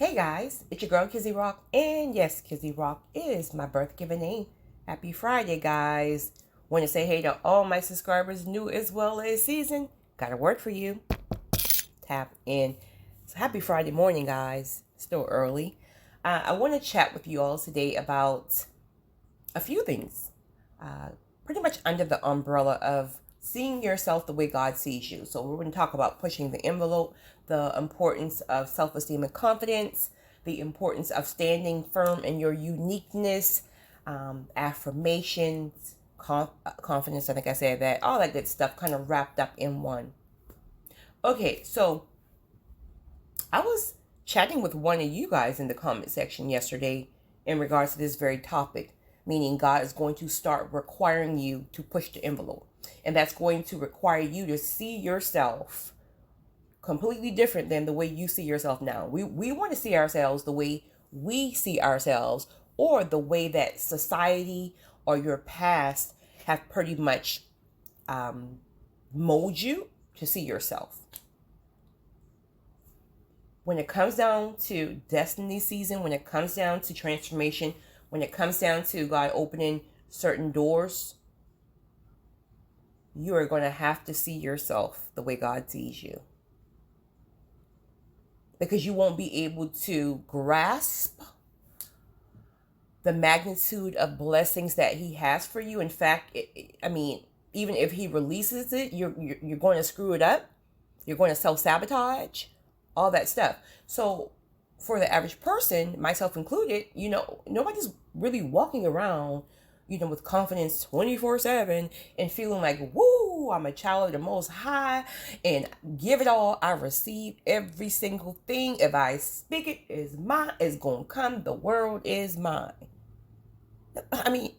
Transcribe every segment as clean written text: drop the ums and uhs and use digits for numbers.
Hey guys, it's your girl Kizzy Rock, and yes, Kizzy Rock is my birth given name. Happy Friday, guys. Want to say hey to all my subscribers, new as well as seasoned. Got a word for you. Tap in. So happy Friday morning, guys. Still early. I want to chat with you all today about a few things. Pretty much under the umbrella of seeing yourself the way God sees you. So we're going to talk about pushing the envelope, the importance of self-esteem and confidence, the importance of standing firm in your uniqueness, affirmations, confidence. I think I said that. All that good stuff kind of wrapped up in one. Okay, so I was chatting with one of you guys in the comment section yesterday in regards to this very topic, meaning God is going to start requiring you to push the envelope. And that's going to require you to see yourself completely different than the way you see yourself now. We want to see ourselves the way we see ourselves, or the way that society or your past have pretty much mold you to see yourself. When it comes down to destiny season, when it comes down to transformation, when it comes down to God opening certain doors, you are going to have to see yourself the way God sees you. Because you won't be able to grasp the magnitude of blessings that He has for you. In fact, even if He releases it, you're going to screw it up. You're going to self-sabotage, all that stuff. So for the average person, myself included, nobody's really walking around, with confidence 24/7 and feeling like, woo, I'm a child of the Most High and give it all. I receive every single thing. If I speak it, it's mine. It's going to come. The world is mine. I mean,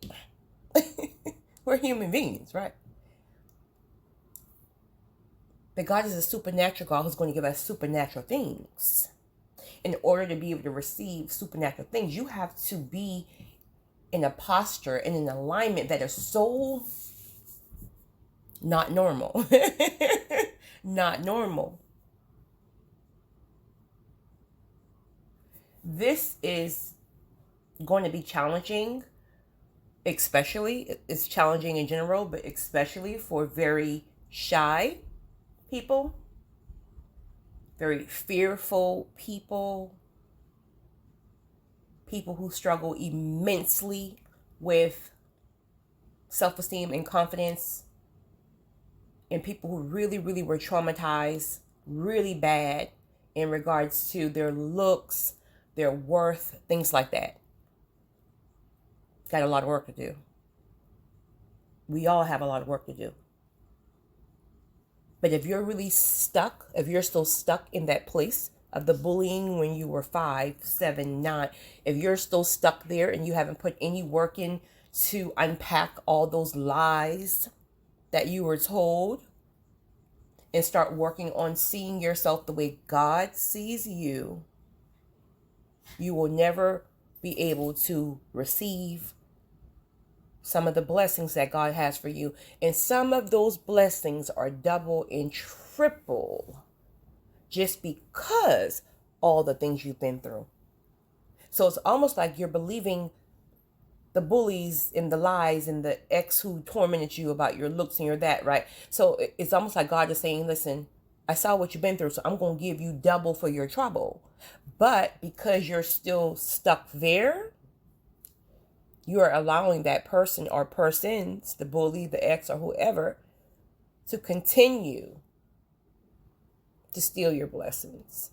we're human beings, right? But God is a supernatural God who's going to give us supernatural things. In order to be able to receive supernatural things, you have to be in a posture and an alignment that is so not normal. Not normal. This is going to be challenging, especially, it's challenging in general, but especially for very shy people, very fearful people, people who struggle immensely with self-esteem and confidence, and people who really, really were traumatized really bad in regards to their looks, their worth, things like that. Got a lot of work to do. We all have a lot of work to do. But if you're really stuck, if you're still stuck in that place of the bullying when you were 5, 7, 9, if you're still stuck there and you haven't put any work in to unpack all those lies that you were told and start working on seeing yourself the way God sees you, you will never be able to receive some of the blessings that God has for you. And some of those blessings are double and triple just because all the things you've been through. So it's almost like you're believing the bullies and the lies and the ex who tormented you about your looks and your that, right? So it's almost like God is saying, listen, I saw what you've been through, so I'm going to give you double for your trouble. But because you're still stuck there, you are allowing that person or persons, the bully, the ex, or whoever, to continue to steal your blessings.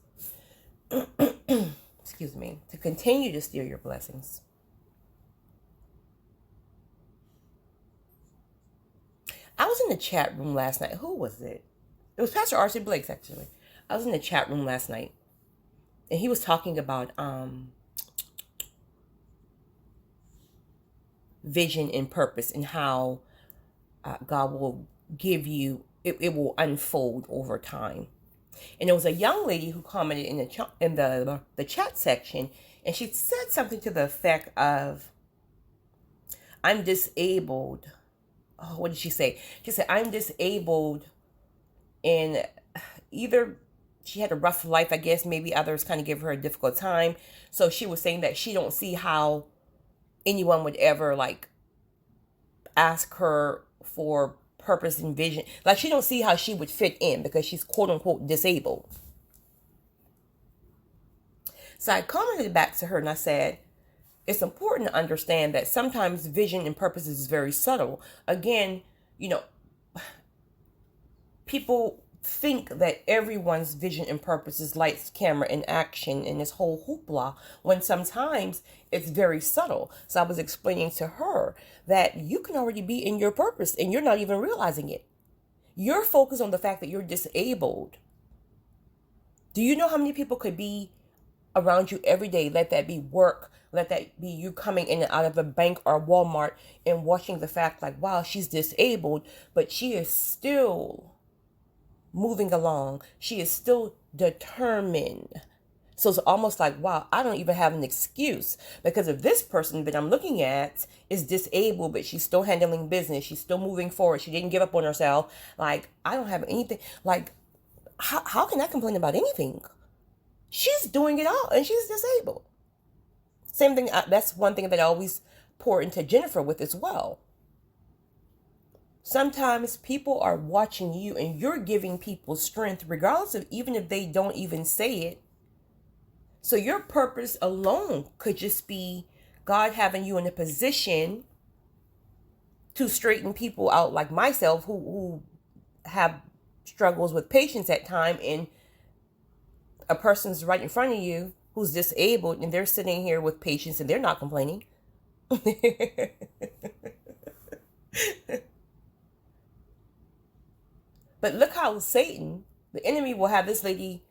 Excuse me. To continue to steal your blessings. I was in the chat room last night. Who was it? It was Pastor R.C. Blakes, actually. I was in the chat room last night, and he was talking about vision and purpose, and how God will give you, it will unfold over time. And there was a young lady who commented in the chat section, and she said something to the effect of, I'm disabled. Oh, what did she say? She said, I'm disabled in either, she had a rough life, I guess. Maybe others kind of give her a difficult time. So she was saying that she don't see how anyone would ever like ask her for purpose and vision. Like she don't see how she would fit in because she's quote unquote disabled. So I commented back to her and I said, it's important to understand that sometimes vision and purpose is very subtle. Again, you know, people think that everyone's vision and purpose is lights, camera, and action and this whole hoopla, when sometimes it's very subtle. So I was explaining to her that you can already be in your purpose and you're not even realizing it. You're focused on the fact that you're disabled. Do you know how many people could be around you every day? Let that be work, let that be you coming in and out of a bank or Walmart and watching the fact like, wow, she's disabled, but she is still moving along. She is still determined. So it's almost like, wow, I don't even have an excuse, because if this person that I'm looking at is disabled, but she's still handling business, she's still moving forward, she didn't give up on herself, like, I don't have anything, like, how can I complain about anything? She's doing it all and she's disabled. Same thing, that's one thing that I always pour into Jennifer with as well. Sometimes people are watching you and you're giving people strength, regardless of even if they don't even say it. So your purpose alone could just be God having you in a position to straighten people out like myself who have struggles with patience at time, and a person's right in front of you who's disabled and they're sitting here with patience and they're not complaining. But look how Satan, the enemy, will have this lady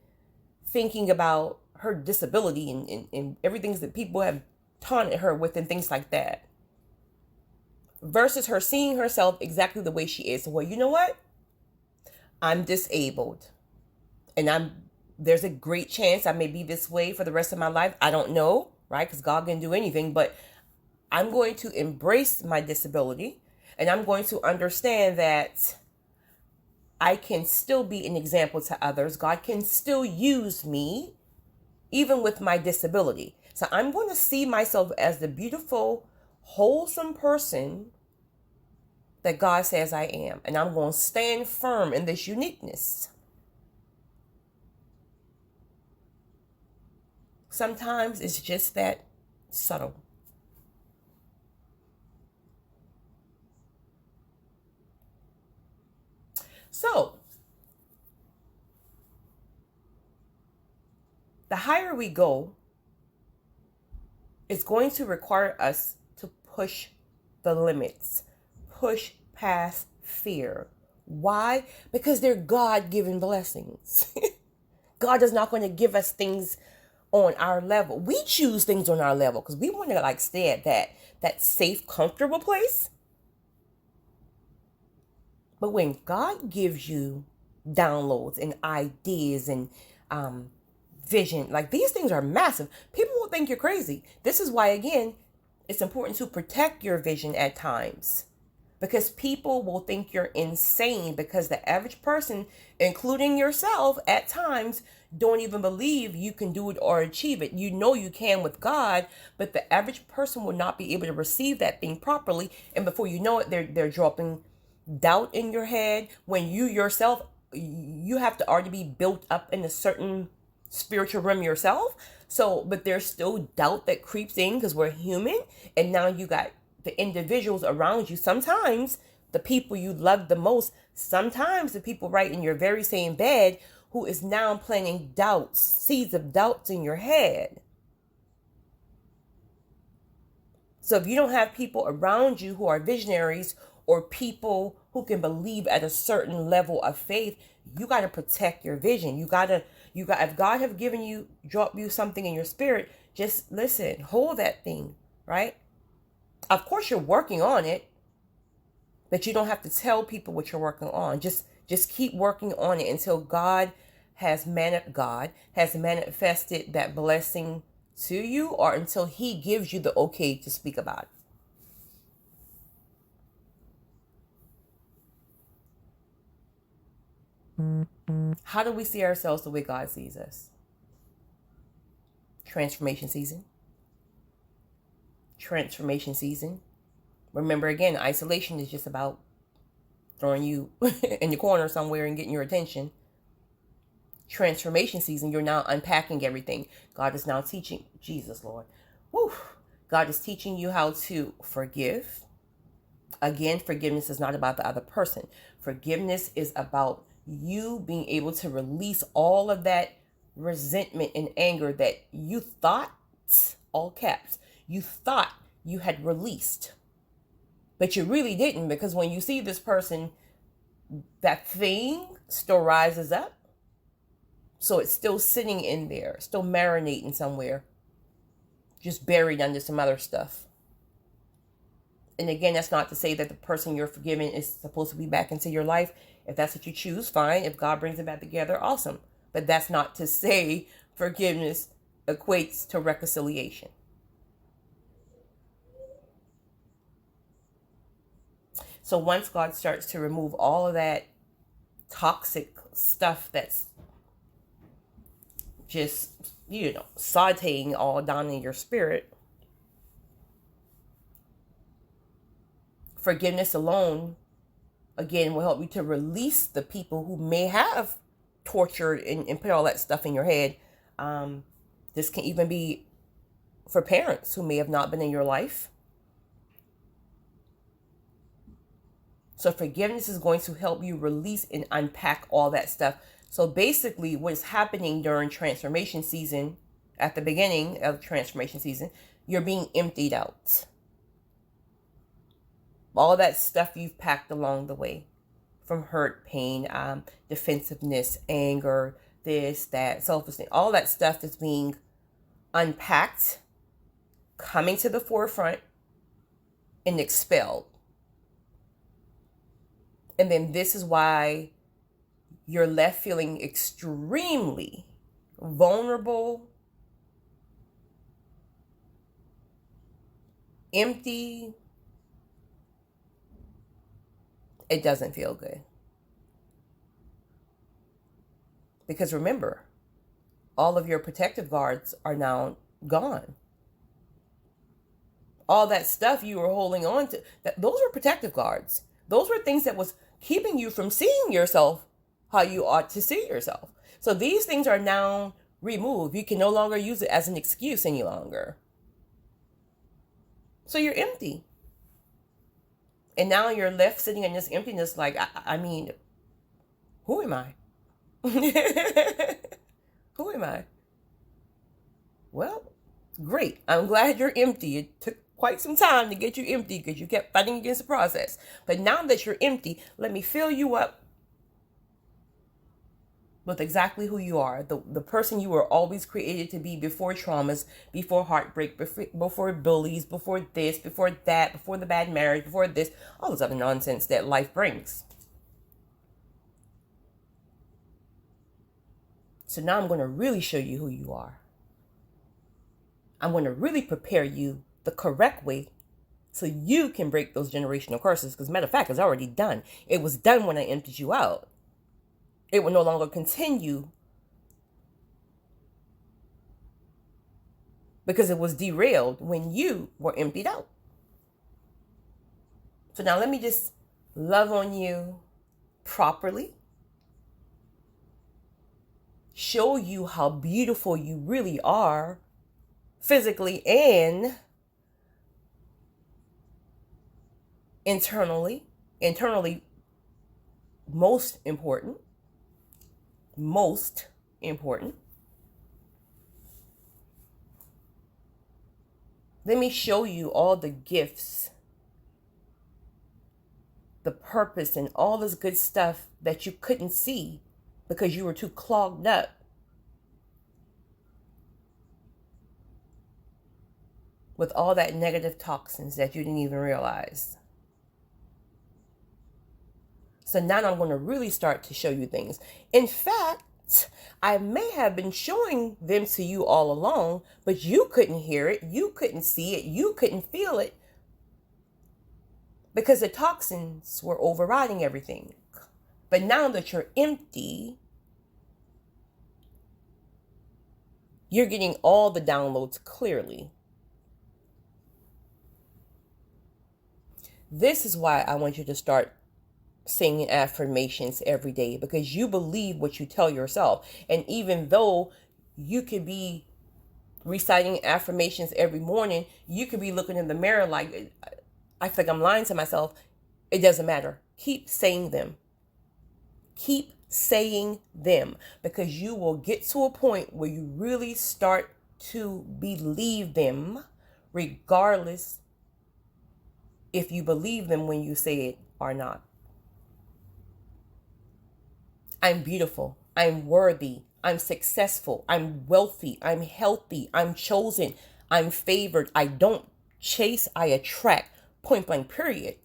thinking about her disability and everything that people have taunted her with and things like that. Versus her seeing herself exactly the way she is. Well, you know what? I'm disabled. And there's a great chance I may be this way for the rest of my life. I don't know, right? Because God can do anything. But I'm going to embrace my disability. And I'm going to understand that I can still be an example to others. God can still use me, even with my disability. So I'm going to see myself as the beautiful, wholesome person that God says I am. And I'm going to stand firm in this uniqueness. Sometimes it's just that subtle. So, the higher we go, it's going to require us to push the limits, push past fear. Why? Because they're God-given blessings. God is not going to give us things on our level. We choose things on our level because we want to like stay at that safe, comfortable place. But when God gives you downloads and ideas and vision, like these things are massive, people will think you're crazy. This is why, again, it's important to protect your vision at times, because people will think you're insane, because the average person, including yourself at times, don't even believe you can do it or achieve it. You know you can with God, but the average person will not be able to receive that thing properly. And before you know it, they're dropping doubt in your head, when you yourself, you have to already be built up in a certain spiritual realm yourself. So, but there's still doubt that creeps in because we're human. And now you got the individuals around you. Sometimes the people you love the most, sometimes the people right in your very same bed, who is now planting doubts, seeds of doubts in your head. So if you don't have people around you who are visionaries, or people who can believe at a certain level of faith, you got to protect your vision. You got, if God have given you, drop you something in your spirit, just listen, hold that thing, right? Of course you're working on it, but you don't have to tell people what you're working on. Just keep working on it until God has manifested that blessing to you, or until he gives you the okay to speak about it. How do we see ourselves the way God sees us? Transformation season. Transformation season. Remember, again, isolation is just about throwing you in the corner somewhere and getting your attention. Transformation season, you're now unpacking everything. God is now teaching. Jesus, Lord. Woo. God is teaching you how to forgive. Again, forgiveness is not about the other person. Forgiveness is about you being able to release all of that resentment and anger that you thought, all caps, you thought you had released. But you really didn't, because when you see this person, that thing still rises up. So it's still sitting in there, still marinating somewhere, just buried under some other stuff. And again, that's not to say that the person you're forgiving is supposed to be back into your life. If that's what you choose, fine. If God brings it back together, awesome. But that's not to say forgiveness equates to reconciliation. So once God starts to remove all of that toxic stuff that's just, sauteing all down in your spirit, forgiveness alone, again, will help you to release the people who may have tortured and put all that stuff in your head. This can even be for parents who may have not been in your life. So forgiveness is going to help you release and unpack all that stuff. So basically what's happening during transformation season, at the beginning of transformation season, you're being emptied out. All that stuff you've packed along the way, from hurt, pain, defensiveness, anger, this, that, self-esteem, all that stuff is being unpacked, coming to the forefront, and expelled. And then this is why you're left feeling extremely vulnerable, empty. It doesn't feel good. Because remember, all of your protective guards are now gone. All that stuff you were holding on to, those were protective guards. Those were things that was keeping you from seeing yourself how you ought to see yourself. So these things are now removed. You can no longer use it as an excuse any longer. So you're empty. And now you're left sitting in this emptiness like, I mean, who am I? Who am I? Well, great. I'm glad you're empty. It took quite some time to get you empty because you kept fighting against the process. But now that you're empty, let me fill you up with exactly who you are. The person you were always created to be before traumas, before heartbreak, before bullies, before this, before that, before the bad marriage, before this, all this other nonsense that life brings. So now I'm going to really show you who you are. I'm going to really prepare you the correct way so you can break those generational curses. Because matter of fact, it's already done. It was done when I emptied you out. It will no longer continue because it was derailed when you were emptied out. So now let me just love on you properly. Show you how beautiful you really are physically and internally. Internally, most important. Let me show you all the gifts, the purpose, and all this good stuff that you couldn't see because you were too clogged up with all that negative toxins that you didn't even realize. So now I'm going to really start to show you things. In fact, I may have been showing them to you all along, but you couldn't hear it, you couldn't see it, you couldn't feel it because the toxins were overriding everything. But now that you're empty, You're getting all the downloads clearly. This is why I want you to start saying affirmations every day, because you believe what you tell yourself. And even though you could be reciting affirmations every morning, you could be looking in the mirror like, I feel like I'm lying to myself. It doesn't matter. Keep saying them. Keep saying them, because you will get to a point where you really start to believe them, regardless if you believe them when you say it or not. I'm beautiful. I'm worthy. I'm successful. I'm wealthy. I'm healthy. I'm chosen. I'm favored. I don't chase, I attract. Point blank, period.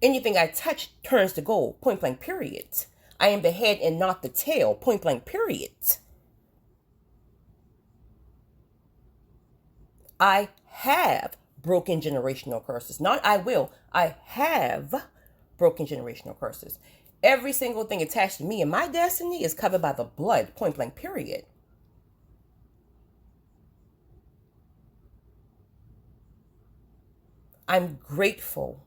Anything I touch turns to gold. Point blank, period. I am the head and not the tail. Point blank, period. I have broken generational curses. Not I will. I have broken generational curses. Every single thing attached to me and my destiny is covered by the blood. Point blank, period. I'm grateful.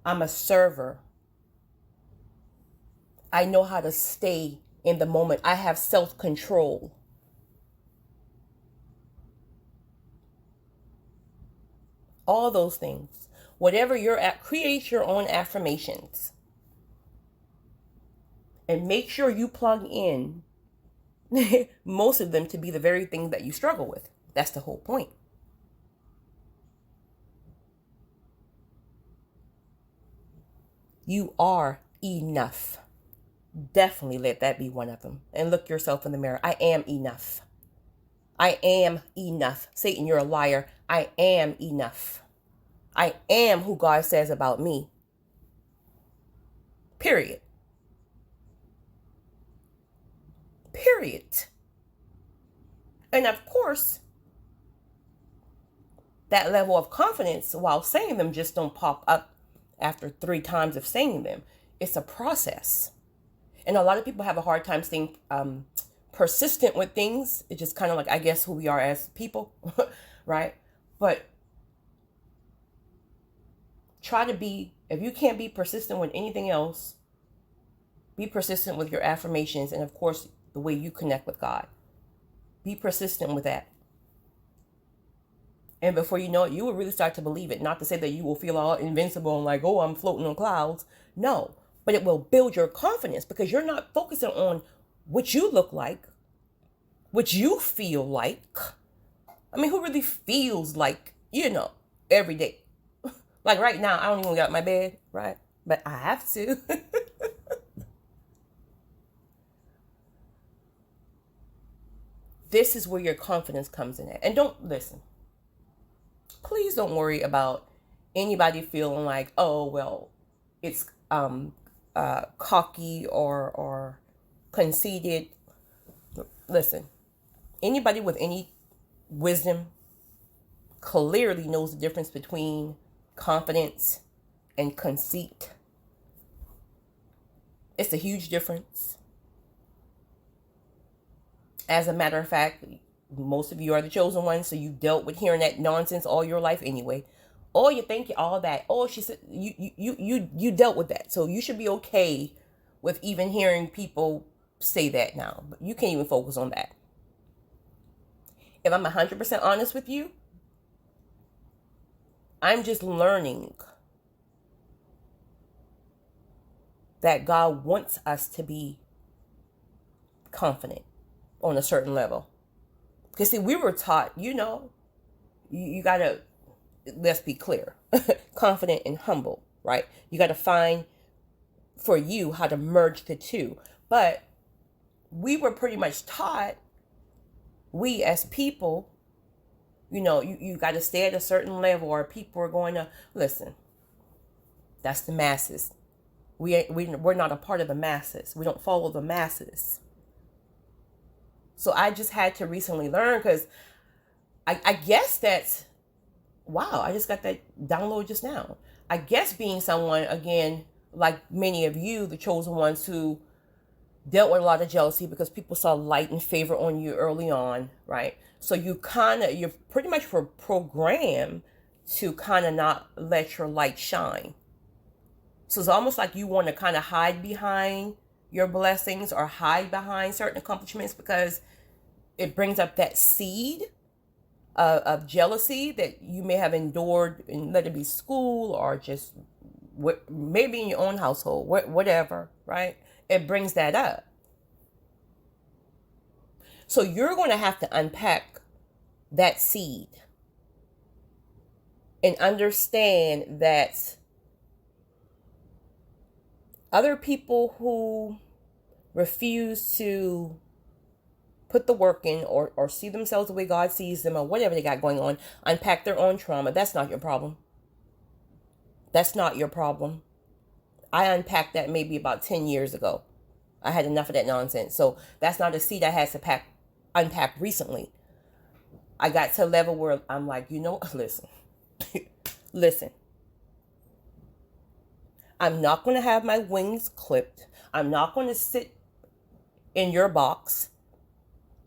I'm a server. I know how to stay in the moment. I have self-control. All those things. Whatever you're at, create your own affirmations. And make sure you plug in most of them to be the very thing that you struggle with. That's the whole point. You are enough. Definitely let that be one of them. And look yourself in the mirror. I am enough. I am enough. Satan, you're a liar. I am enough. I am who God says about me. Period. Period. And of course, that level of confidence while saying them just don't pop up after 3 times of saying them. It's a process. And a lot of people have a hard time staying persistent with things. It's just kind of like, I guess, who we are as people, right? But try to be, if you can't be persistent with anything else, be persistent with your affirmations and, of course, the way you connect with God. Be persistent with that. And before you know it, you will really start to believe it. Not to say that you will feel all invincible and like, oh, I'm floating on clouds. No, but it will build your confidence because you're not focusing on what you look like, what you feel like. I mean, who really feels like, every day? Like right now, I don't even get out of my bed, right? But I have to. This is where your confidence comes in at. And don't listen. Please don't worry about anybody feeling like, oh, well, it's cocky or conceited. Listen, anybody with any wisdom clearly knows the difference between confidence and conceit. It's a huge difference. As a matter of fact, most of you are the chosen ones, so you dealt with hearing that nonsense all your life anyway. Oh, you think all that. Oh, she said you dealt with that, so you should be okay with even hearing people say that now. But you can't even focus on that. If I'm 100% honest with you, I'm just learning that God wants us to be confident on a certain level. Because see, we were taught, you gotta, let's be clear, confident and humble, right? You gotta find for you how to merge the two. But we were pretty much taught, we as people, you gotta stay at a certain level or people are going to, listen, that's the masses. We're not a part of the masses. We don't follow the masses. So I just had to recently learn because I guess that's, wow, I just got that download just now. I guess being someone, again, like many of you, the chosen ones who dealt with a lot of jealousy because people saw light and favor on you early on, right? So you're pretty much programmed to kind of not let your light shine. So it's almost like you want to kind of hide behind your blessings or hide behind certain accomplishments because it brings up that seed of jealousy that you may have endured, and let it be school or just maybe in your own household, whatever, right? It brings that up. So you're going to have to unpack that seed and understand that other people who refuse to put the work in or see themselves the way God sees them or whatever they got going on, unpack their own trauma. That's not your problem. That's not your problem. I unpacked that maybe about 10 years ago. I had enough of that nonsense. So that's not a seed I had to unpack recently. I got to a level where I'm like, listen, listen. I'm not going to have my wings clipped. I'm not going to sit in your box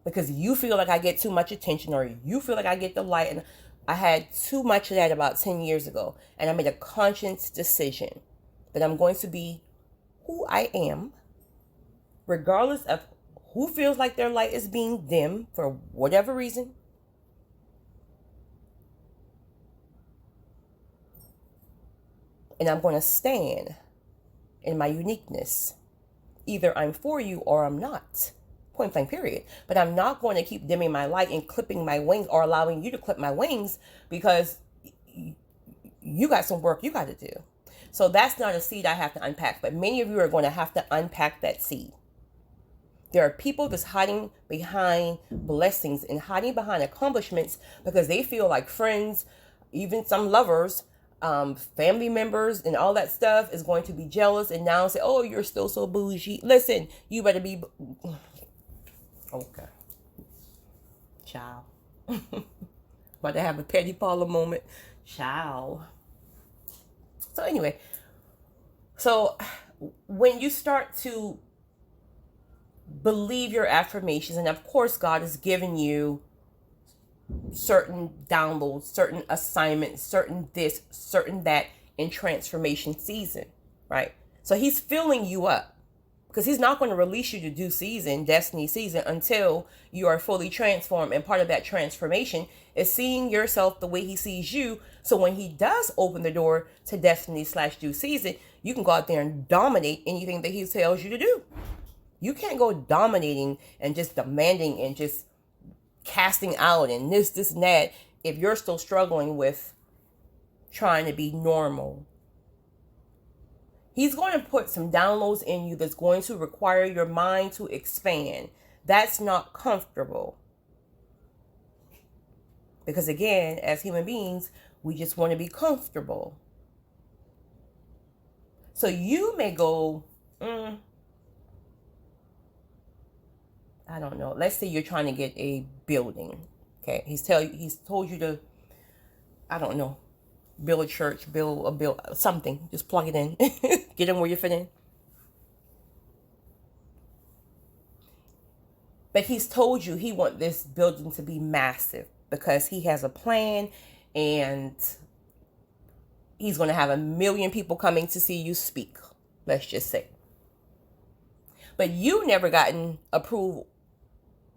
because you feel like I get too much attention or you feel like I get the light. And I had too much of that about 10 years ago. And I made a conscious decision that I'm going to be who I am, regardless of who feels like their light is being dim for whatever reason. And I'm going to stand in my uniqueness. Either I'm for you or I'm not. Point blank, period. But I'm not going to keep dimming my light and clipping my wings or allowing you to clip my wings because you got some work you got to do. So that's not a seed I have to unpack. But many of you are going to have to unpack that seed. There are people that's hiding behind blessings and hiding behind accomplishments because they feel like friends, even some lovers, family members and all that stuff is going to be jealous and now say, oh, you're still so bougie. Listen, you better be... Okay. Ciao. About to have a petty Paula moment. Ciao. So anyway, so when you start to believe your affirmations, and of course God has given you certain downloads, certain assignments, certain this, certain that in transformation season, right? So he's filling you up because he's not going to release you to do season, destiny season, until you are fully transformed. And part of that transformation is seeing yourself the way he sees you. So when he does open the door to destiny/due season, you can go out there and dominate anything that he tells you to do. You can't go dominating and just demanding and just casting out and this and that if you're still struggling with trying to be normal. He's going to put some downloads in you that's going to require your mind to expand. That's not comfortable. Because again, as human beings, we just want to be comfortable. So you may go, I don't know. Let's say you're trying to get a building. Okay. He's told you to, I don't know, build a church, build something. Just plug it in. Get in where you fit in. But he's told you he wants this building to be massive because he has a plan and he's going to have 1 million people coming to see you speak. Let's just say. But you never gotten approved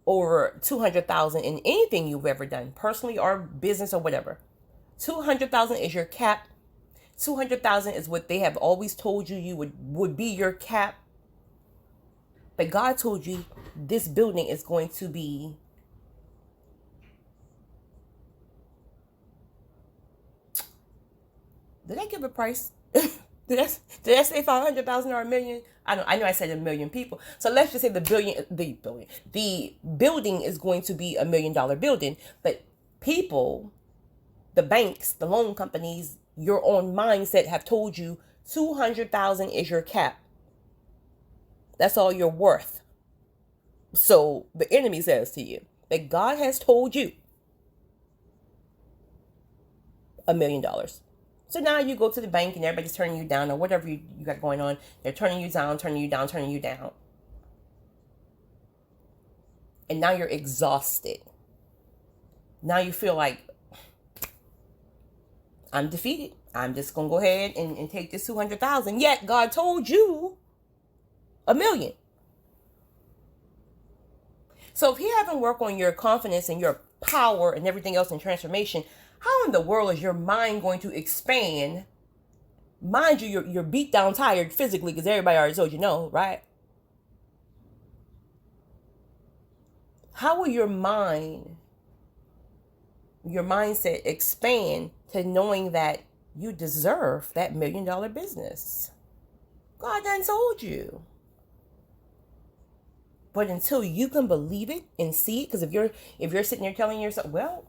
over 200,000 in anything you've ever done, personally or business or whatever. 200,000 is your cap. 200,000 is what they have always told you would be your cap. But God told you this building is going to be Did I give a price? Did I say 500,000 or 1 million? I know I said 1 million people. So let's just say the building is going to be $1 million building, but people, the banks, the loan companies, your own mindset have told you 200,000 is your cap. That's all you're worth. So the enemy says to you that God has told you $1 million. So now you go to the bank and everybody's turning you down or whatever you got going on. They're turning you down, turning you down, turning you down. And now you're exhausted. Now you feel like, I'm defeated. I'm just going to go ahead and take this 200,000. Yet God told you $1 million. So if he haven't worked on your confidence and your power and everything else in transformation, how in the world is your mind going to expand? Mind you, you're beat down, tired physically, because everybody already told you no, right? How will your mindset expand to knowing that you deserve that $1 million business? God done told you. But until you can believe it and see it, because if you're sitting there telling yourself, well,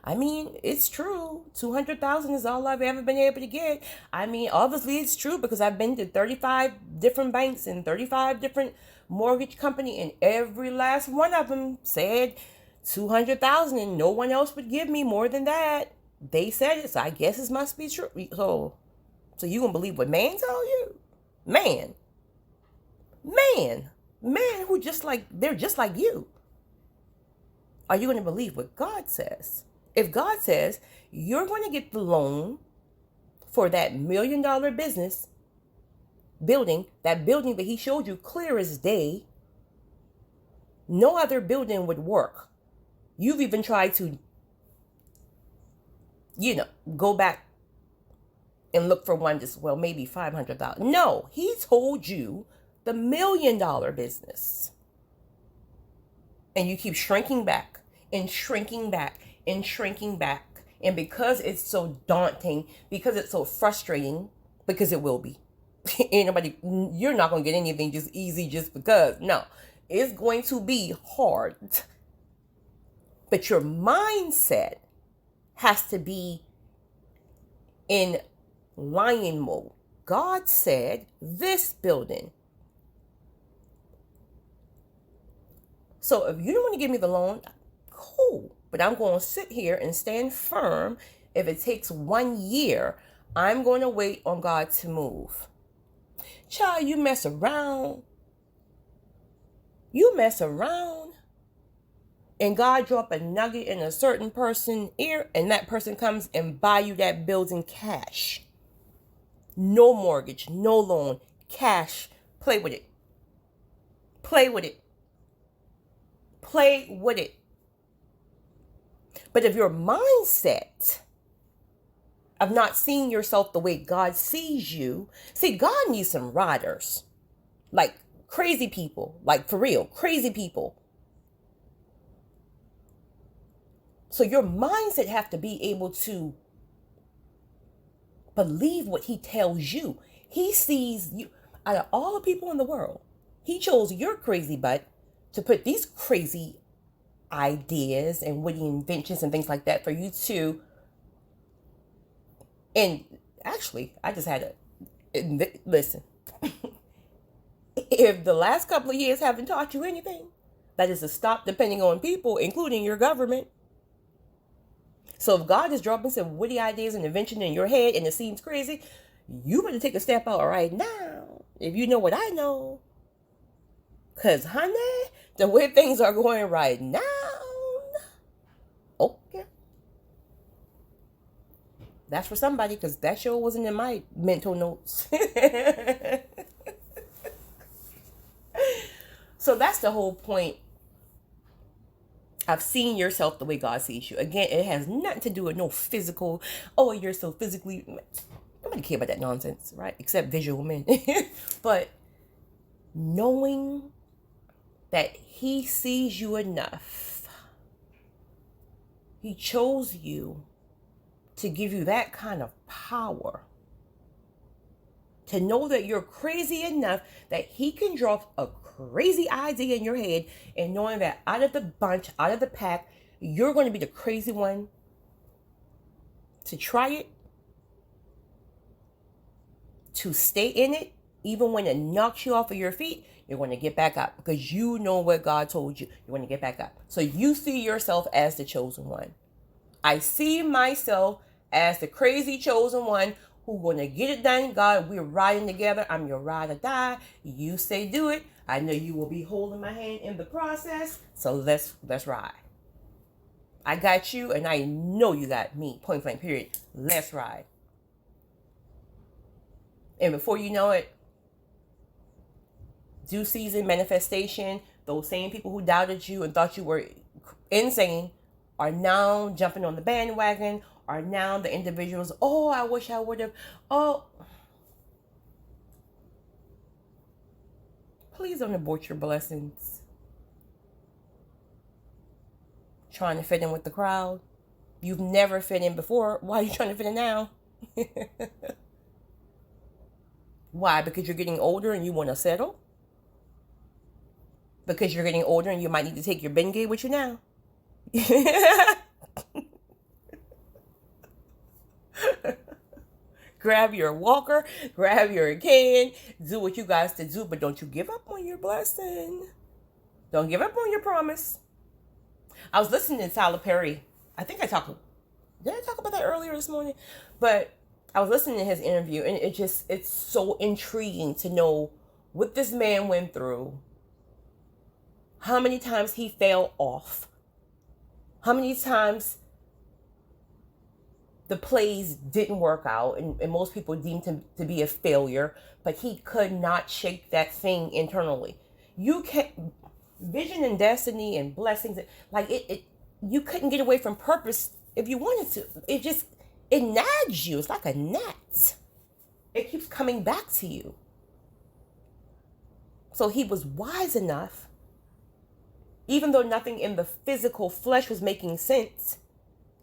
I mean, it's true. 200,000 is all I've ever been able to get. I mean, obviously it's true because I've been to 35 different banks and 35 different mortgage company, and every last one of them said 200,000, and no one else would give me more than that. They said it, so I guess it must be true. So you gonna believe what man tell you? Man who they're just like you. Are you going to believe what God says? If God says you're going to get the loan for that $1 million business building, that building that he showed you clear as day, no other building would work. You've even tried to, go back and look for one just, well, maybe 500,000. No, he told you the $1 million business. And you keep shrinking back and shrinking back and shrinking back. And because it's so daunting, because it's so frustrating, because it will be. You're not going to get anything just easy just because. No, it's going to be hard. But your mindset has to be in lion mode. God said this building. So if you don't want to give me the loan, cool. But I'm going to sit here and stand firm. If it takes 1 year, I'm going to wait on God to move. Child, you mess around. And God drop a nugget in a certain person's ear, and that person comes and buy you that building cash. No mortgage, no loan, cash. Play with it. But if your mindset of not seeing yourself the way God sees you, see, God needs some riders, like crazy people, like for real, crazy people. So your mindset have to be able to believe what he tells you. He sees you, out of all the people in the world, he chose your crazy butt to put these crazy ideas and witty inventions and things like that for you to. And actually, I just had listen. If the last couple of years haven't taught you anything, that is to stop depending on people, including your government. So if God is dropping some witty ideas and invention in your head and it seems crazy, you better take a step out right now. If you know what I know. Because, honey, the way things are going right now, okay. That's for somebody, because that show wasn't in my mental notes. So that's the whole point of seeing yourself the way God sees you. Again, it has nothing to do with no physical, oh, you're so physically. Nobody care about that nonsense, right? Except visual men. But knowing that he sees you enough. He chose you to give you that kind of power. To know that you're crazy enough that he can drop a crazy idea in your head, and knowing that out of the bunch, out of the pack, you're going to be the crazy one to try it, to stay in it, even when it knocks you off of your feet. You're going to get back up because you know what God told you. You're going to get back up. So you see yourself as the chosen one. I see myself as the crazy chosen one who gonna get it done. God, we're riding together. I'm your ride or die. You say do it. I know you will be holding my hand in the process. So let's ride. I got you, and I know you got me. Point blank, period. Let's ride. And before you know it, due season manifestation, those same people who doubted you and thought you were insane are now jumping on the bandwagon, are now the individuals, oh, I wish I would have, oh. Please don't abort your blessings. Trying to fit in with the crowd. You've never fit in before. Why are you trying to fit in now? Why? Because you're getting older and you want to settle? Because you're getting older and you might need to take your Bengay with you now? Grab your walker, grab your cane, do what you guys to do, but don't you give up on your blessing. Don't give up on your promise. I was listening to Tyler Perry. Did I talk about that earlier this morning? But I was listening to his interview, and it's so intriguing to know what this man went through, how many times he fell off, how many times the plays didn't work out, and most people deemed him to be a failure, but he could not shake that thing internally. You can't, vision and destiny and blessings, like you couldn't get away from purpose if you wanted to. It nags you. It's like a gnat. It keeps coming back to you. So he was wise enough, even though nothing in the physical flesh was making sense,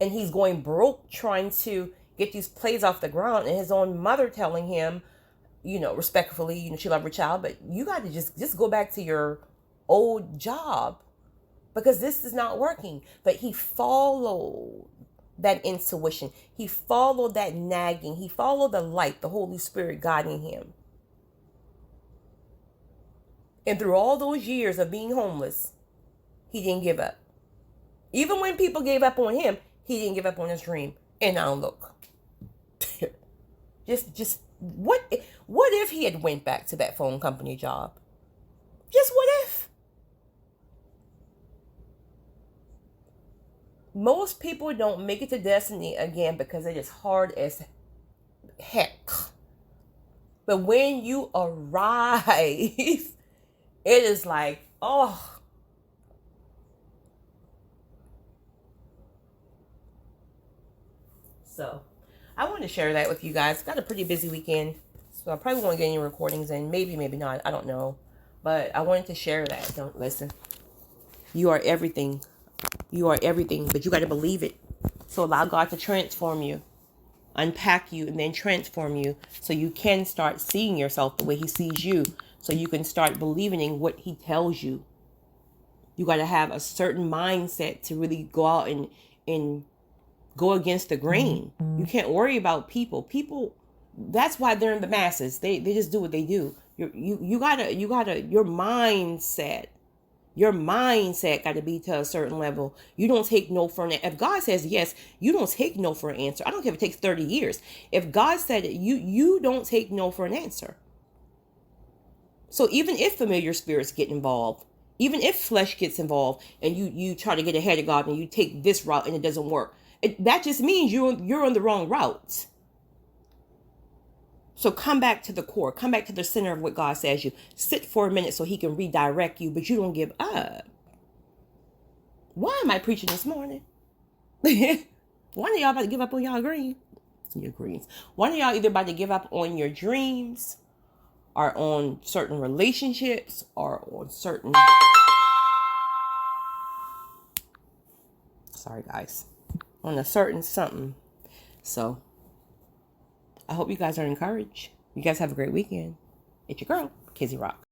and he's going broke trying to get these plays off the ground, and his own mother telling him, respectfully, she loved her child, but you got to just go back to your old job because this is not working. But he followed that intuition. He followed that nagging. He followed the light, the Holy Spirit guiding him. And through all those years of being homeless, he didn't give up. Even when people gave up on him, he didn't give up on his dream. And now look. What if he had went back to that phone company job? Just what if? Most people don't make it to destiny again because it is hard as heck. But when you arrive, it is like, oh. So I wanted to share that with you guys. Got a pretty busy weekend, so I probably won't get any recordings in. Maybe not. I don't know. But I wanted to share that. Don't listen. You are everything. You are everything, but you got to believe it. So allow God to transform you, unpack you, and then transform you so you can start seeing yourself the way he sees you, so you can start believing in what he tells you. You got to have a certain mindset to really go out and go against the grain. You can't worry about people. People, that's why they're in the masses. They just do what they do. You gotta your mindset got to be to a certain level. You don't take no for an answer. If God says yes, you don't take no for an answer. I don't care if it takes 30 years. If God said it, you don't take no for an answer. So even if familiar spirits get involved, even if flesh gets involved, and you try to get ahead of God and you take this route and it doesn't work, that just means you're on the wrong route. So come back to the core. Come back to the center of what God says you. Sit for a minute so he can redirect you, but you don't give up. Why am I preaching this morning? One of y'all about to give up on your dreams. One of y'all either about to give up on your dreams, or on certain relationships, or on certain... Sorry, guys. On a certain something. So I hope you guys are encouraged. You guys have a great weekend. It's your girl, Kizzy Rock.